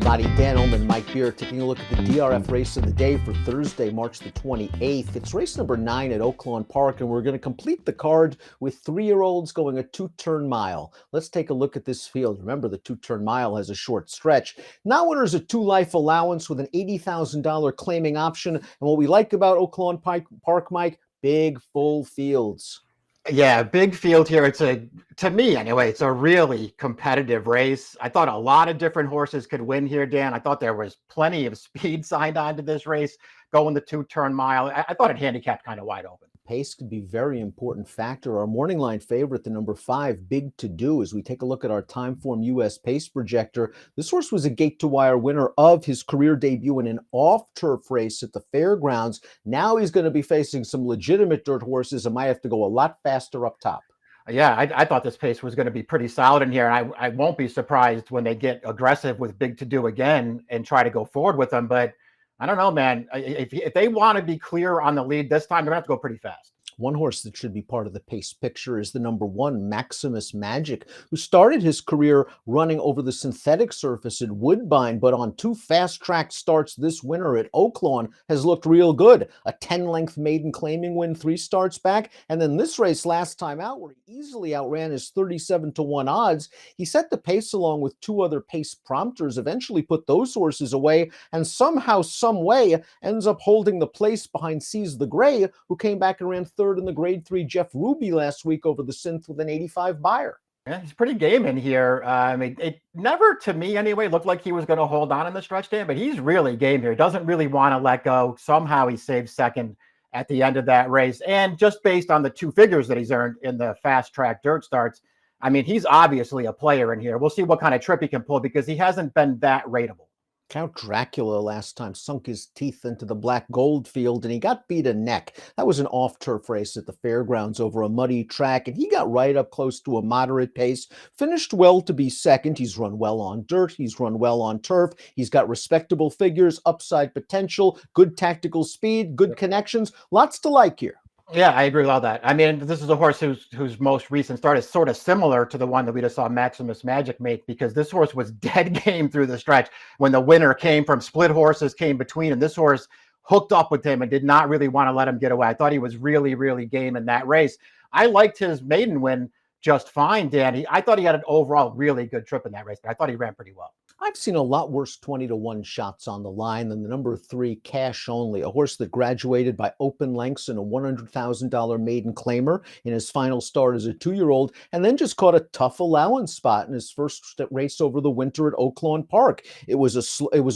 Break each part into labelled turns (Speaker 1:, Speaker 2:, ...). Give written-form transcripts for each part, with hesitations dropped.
Speaker 1: everybody. Dan Illman and Mike Beer taking a look at the DRF race of the day for Thursday, March the 28th. It's race number 9 at Oaklawn Park, and we're going to complete the card with 3-year-olds going a 2-turn mile. Let's take a look at this field. Remember, the 2-turn mile has a short stretch. Now winners a 2-life allowance with an $80,000 claiming option. And what we like about Oaklawn Park, Mike, big, full fields.
Speaker 2: Yeah, big field here. To me anyway, it's a really competitive race. I thought a lot of different horses could win here, Dan. I thought there was plenty of speed signed on to this race going the 2-turn mile. I thought it handicapped kind of wide open.
Speaker 1: Pace could be a very important factor. Our morning line favorite, the number 5, Big To Do, as we take a look at our Timeform US pace projector. This horse was a gate-to-wire winner of his career debut in an off-turf race at the fairgrounds. Now he's going to be facing some legitimate dirt horses and might have to go a lot faster up top.
Speaker 2: Yeah, I thought this pace was going to be pretty solid in here. I won't be surprised when they get aggressive with Big To Do again and try to go forward with them. But I don't know, man. If they want to be clear on the lead this time, they're going to have to go pretty fast.
Speaker 1: One horse that should be part of the pace picture is the number 1, Maximus Magic, who started his career running over the synthetic surface at Woodbine, but on 2 fast-track starts this winter at Oaklawn has looked real good. A 10-length maiden claiming win 3 starts back, and then this race last time out where he easily outran his 37-to-1 odds. He set the pace along with 2 other pace prompters, eventually put those horses away, and somehow, some way, ends up holding the place behind Seize the Gray, who came back and ran third in the grade 3 Jeff Ruby last week over the synth with an 85 buyer.
Speaker 2: Yeah, he's pretty game in here. I mean, it never, to me anyway, looked like he was going to hold on in the stretch, Dan, but he's really game here. He doesn't really want to let go. Somehow he saved second at the end of that race. And just based on the 2 figures that he's earned in the fast track dirt starts, I mean, he's obviously a player in here. We'll see what kind of trip he can pull because he hasn't been that rateable.
Speaker 1: Count Dracula last time sunk his teeth into the black gold field and he got beat a neck. That was an off-turf race at the fairgrounds over a muddy track, and he got right up close to a moderate pace, finished well to be second. He's run well on dirt. He's run well on turf. He's got respectable figures, upside potential, good tactical speed, good connections. Lots to like here.
Speaker 2: Yeah, I agree with all that. I mean, this is a horse whose most recent start is sort of similar to the one that we just saw Maximus Magic make, because this horse was dead game through the stretch when the winner came from split horses, came between, and this horse hooked up with him and did not really want to let him get away. I thought he was really, really game in that race. I liked his maiden win just fine, Dan. I thought he had an overall really good trip in that race, but I thought he ran pretty well.
Speaker 1: I've seen a lot worse 20-to-1 shots on the line than the number 3, Cash Only, a horse that graduated by open lengths in a $100,000 maiden claimer in his final start as a 2-year-old, and then just caught a tough allowance spot in his first race over the winter at Oaklawn Park. It was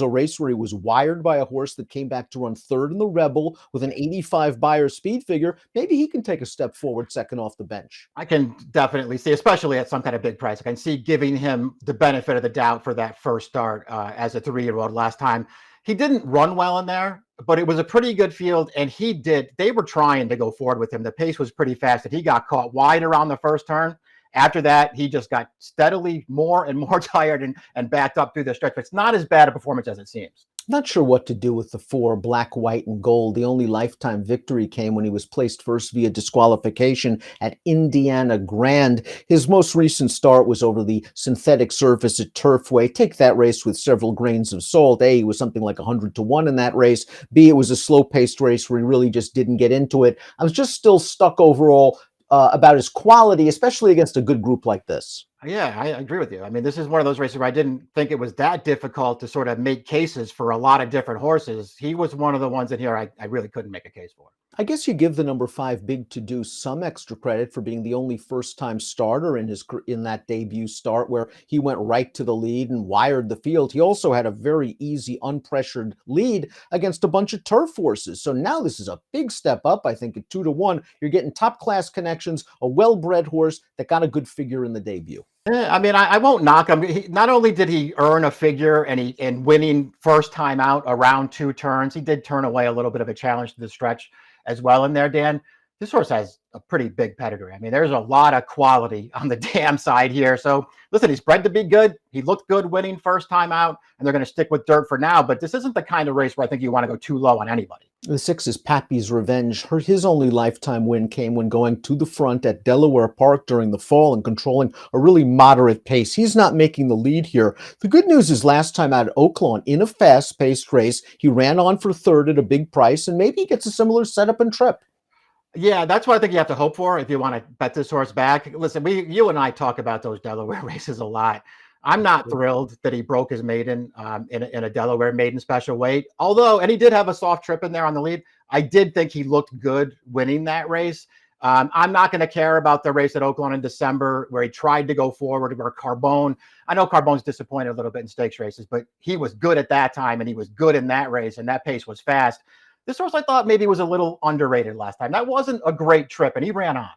Speaker 1: a race where he was wired by a horse that came back to run third in the Rebel with an 85 buyer speed figure. Maybe he can take a step forward second off the bench.
Speaker 2: I can definitely see, especially at some kind of big price, I can see giving him the benefit of the doubt for that first start as a 3-year-old last time. He didn't run well in there, but it was a pretty good field, and they were trying to go forward with him. The pace was pretty fast, and he got caught wide around the first turn. After that, he just got steadily more and more tired and backed up through the stretch. But it's not as bad a performance as it seems.
Speaker 1: Not sure what to do with the 4, Black, White, and Gold. The only lifetime victory came when he was placed first via disqualification at Indiana Grand. His most recent start was over the synthetic surface at Turfway. Take that race with several grains of salt. A, he was something like 100-to-1 in that race. B, it was a slow-paced race where he really just didn't get into it. I was just still stuck overall about his quality, especially against a good group like this.
Speaker 2: Yeah, I agree with you. I mean, this is one of those races where I didn't think it was that difficult to sort of make cases for a lot of different horses. He was one of the ones in here I really couldn't make a case for.
Speaker 1: I guess you give the number 5, Big To Do, some extra credit for being the only first-time starter in that debut start where he went right to the lead and wired the field. He also had a very easy, unpressured lead against a bunch of turf horses. So now this is a big step up, I think, at 2-to-1. You're getting top-class connections, a well-bred horse that got a good figure in the debut.
Speaker 2: Yeah, I mean, I won't knock him. Not only did he earn a figure and winning first time out around 2 turns, he did turn away a little bit of a challenge to the stretch as well in there, Dan. This horse has a pretty big pedigree. I mean, there's a lot of quality on the dam side here. So listen, he's bred to be good. He looked good winning first time out, and they're going to stick with dirt for now. But this isn't the kind of race where I think you want to go too low on anybody.
Speaker 1: The 6 is Pappy's Revenge. His only lifetime win came when going to the front at Delaware Park during the fall and controlling a really moderate pace. He's not making the lead here. The good news is last time out at Oaklawn, in a fast-paced race, he ran on for third at a big price, and maybe he gets a similar setup and trip.
Speaker 2: Yeah, that's what I think you have to hope for if you want to bet this horse back. Listen, you and I talk about those Delaware races a lot. I'm not thrilled that he broke his maiden in a Delaware maiden special weight. Although, and he did have a soft trip in there on the lead. I did think he looked good winning that race. I'm not going to care about the race at Oaklawn in December where he tried to go forward, where Carbone, I know Carbone's disappointed a little bit in stakes races, but he was good at that time and he was good in that race and that pace was fast. This horse I thought maybe was a little underrated last time. That wasn't a great trip, and he ran on.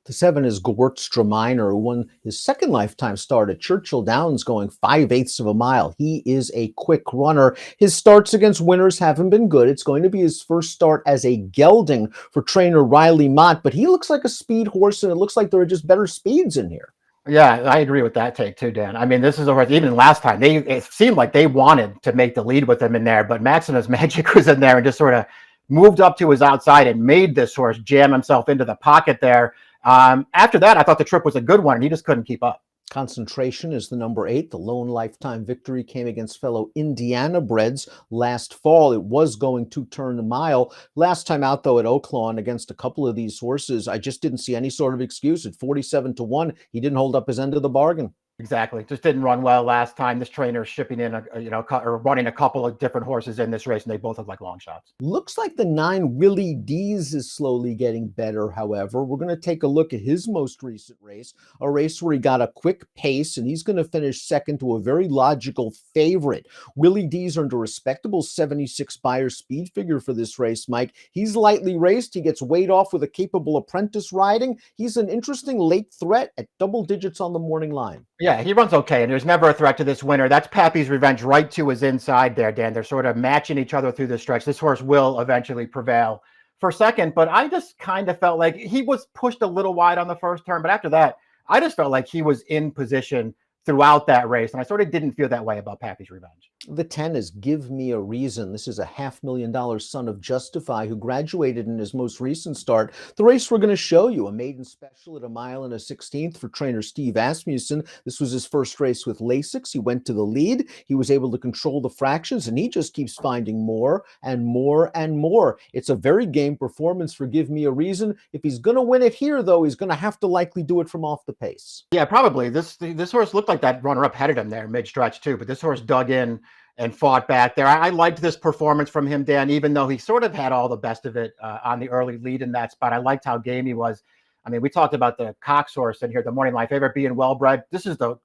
Speaker 1: The 7 is Gewürztraminer, who won his second lifetime start at Churchill Downs going 5/8 of a mile. He is a quick runner. His starts against winners haven't been good. It's going to be his first start as a gelding for trainer Riley Mott, but he looks like a speed horse, and it looks like there are just better speeds in here.
Speaker 2: Yeah, I agree with that take too, Dan. I mean, this is a horse, even last time, it seemed like they wanted to make the lead with him in there, but Maximus Magic was in there and just sort of moved up to his outside and made this horse jam himself into the pocket there. After that, I thought the trip was a good one, and he just couldn't keep up.
Speaker 1: Concentration is the number 8. The lone lifetime victory came against fellow Indiana breds last fall. It was going to turn a mile. Last time out, though, at Oaklawn against a couple of these horses, I just didn't see any sort of excuse. At 47-1, he didn't hold up his end of the bargain.
Speaker 2: Exactly. Just didn't run well last time. This trainer is shipping in, or running a couple of different horses in this race, and they both look like long shots.
Speaker 1: Looks like the 9 Willie D's is slowly getting better, however. We're going to take a look at his most recent race, a race where he got a quick pace, and he's going to finish second to a very logical favorite. Willie D's earned a respectable 76 Beyer speed figure for this race, Mike. He's lightly raced. He gets weighed off with a capable apprentice riding. He's an interesting late threat at double digits on the morning line.
Speaker 2: Yeah, he runs okay, and there's never a threat to this winner. That's Pappy's Revenge right to his inside there, Dan. They're sort of matching each other through the stretch. This horse will eventually prevail for second, but I just kind of felt like he was pushed a little wide on the first turn, but after that, I just felt like he was in position throughout that race, and I sort of didn't feel that way about Pappy's Revenge.
Speaker 1: The 10 is Give Me a Reason. This is a $500,000 son of Justify who graduated in his most recent start. The race we're going to show you, a maiden special at 1 1/16 for trainer Steve Asmussen. This was his first race with Lasix. He went to the lead. He was able to control the fractions, and he just keeps finding more and more and more. It's a very game performance for Give Me a Reason. If he's going to win it here, though, he's going to have to likely do it from off the pace.
Speaker 2: Yeah, probably. This horse looked like that runner-up headed him there mid-stretch too, but this horse dug in and fought back there. I liked this performance from him, Dan, even though he sort of had all the best of it on the early lead in that spot. I liked how game he was. I mean, we talked about the Cox horse in here, the Morning Line favorite, being well-bred. This is the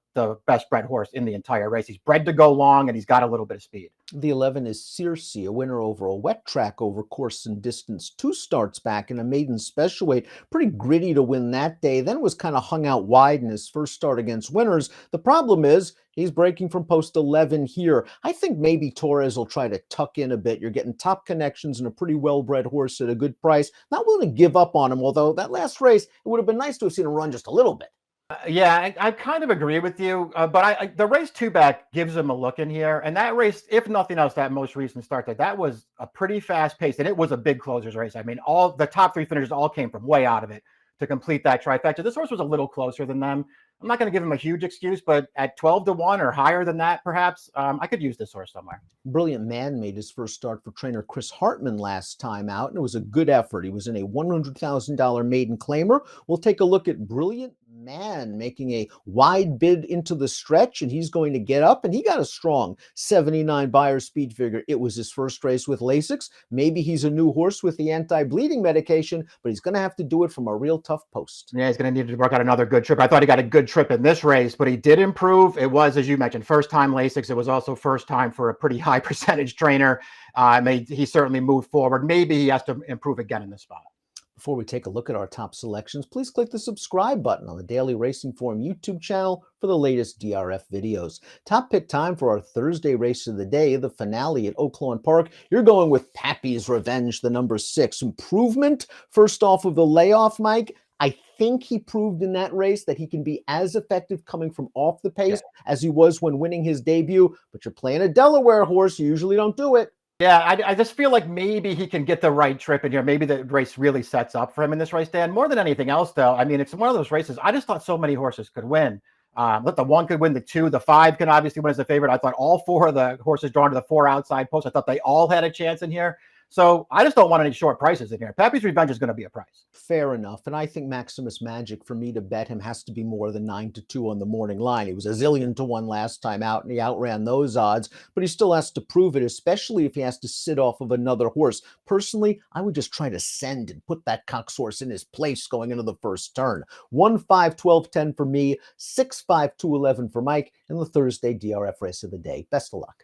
Speaker 2: best bred horse in the entire race. He's bred to go long, and he's got a little bit of speed.
Speaker 1: The 11 is Circe, a winner over a wet track over course and distance. 2 starts back in a maiden special weight. Pretty gritty to win that day. Then was kind of hung out wide in his first start against winners. The problem is he's breaking from post 11 here. I think maybe Torres will try to tuck in a bit. You're getting top connections and a pretty well-bred horse at a good price. Not willing to give up on him, although that last race, it would have been nice to have seen him run just a little bit.
Speaker 2: Yeah, I kind of agree with you, but the race 2 back gives him a look in here, and that race, if nothing else, that most recent start, that was a pretty fast pace, and it was a big closers race. I mean, all the top 3 finishers all came from way out of it to complete that trifecta. This horse was a little closer than them. I'm not going to give him a huge excuse, but at 12-1 or higher than that, perhaps, I could use this horse somewhere.
Speaker 1: Brilliant Man made his first start for trainer Chris Hartman last time out, and it was a good effort. He was in a $100,000 maiden claimer. We'll take a look at Brilliant Man making a wide bid into the stretch, and he's going to get up, and he got a strong 79 Beyer speed figure. It was his first race with Lasix. Maybe he's a new horse with the anti-bleeding medication, but he's going to have to do it from a real tough post.
Speaker 2: Yeah, he's going to need to work out another good trip. I thought he got a good trip in this race, but he did improve. It was, as you mentioned, first time Lasix. It was also first time for a pretty high percentage trainer. He certainly moved forward. Maybe he has to improve again in this spot.
Speaker 1: Before we take a look at our top selections, please click the subscribe button on the Daily Racing Forum YouTube channel for the latest DRF videos. Top pick time for our Thursday race of the day, the finale at Oaklawn Park. You're going with Pappy's Revenge, the number 6. Improvement, first off of the layoff, Mike. I think he proved in that race that he can be as effective coming from off the pace as he was when winning his debut, but you're playing a Delaware horse. You usually don't do it.
Speaker 2: Yeah, I just feel like maybe he can get the right trip in here. Maybe the race really sets up for him in this race, Dan. More than anything else, though, I mean, it's one of those races. I just thought so many horses could win. Let the 1 could win, the 2, the 5 can obviously win as a favorite. I thought all 4 of the horses drawn to the 4 outside posts, I thought they all had a chance in here. So I just don't want any short prices in here. Pappy's Revenge is going to be a price.
Speaker 1: Fair enough. And I think Maximus Magic, for me to bet him, has to be more than 9-2 on the morning line. He was a zillion to 1 last time out, and he outran those odds, but he still has to prove it, especially if he has to sit off of another horse. Personally, I would just try to send and put that Cox horse in his place going into the first turn. 1-5-12-10 for me, 6-5-2-11 for Mike, and the Thursday DRF race of the day. Best of luck.